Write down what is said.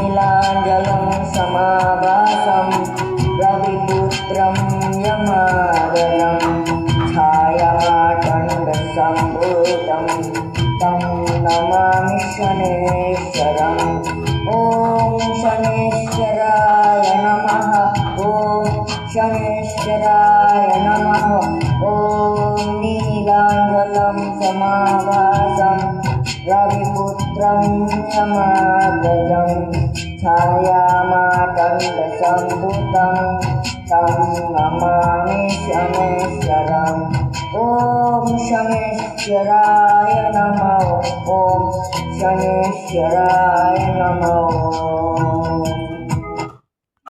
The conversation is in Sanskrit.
नीलाञ्जनं समाभासं रविपुत्रं यमादनं छायामातण्डसम्भूतं तं नमामि शनेश्वरम्। ॐ शनेश्वराय नमः। ॐ शनेश्वराय नमः। ॐ नीलाञ्जनं समाभासं रविपुत्रं यमाग्रजं छायामातण्डसम्भूतं तं नमामि शनेश्वरम्। ॐ शनेश्वराय नमः। ॐ शनेश्वराय नमः।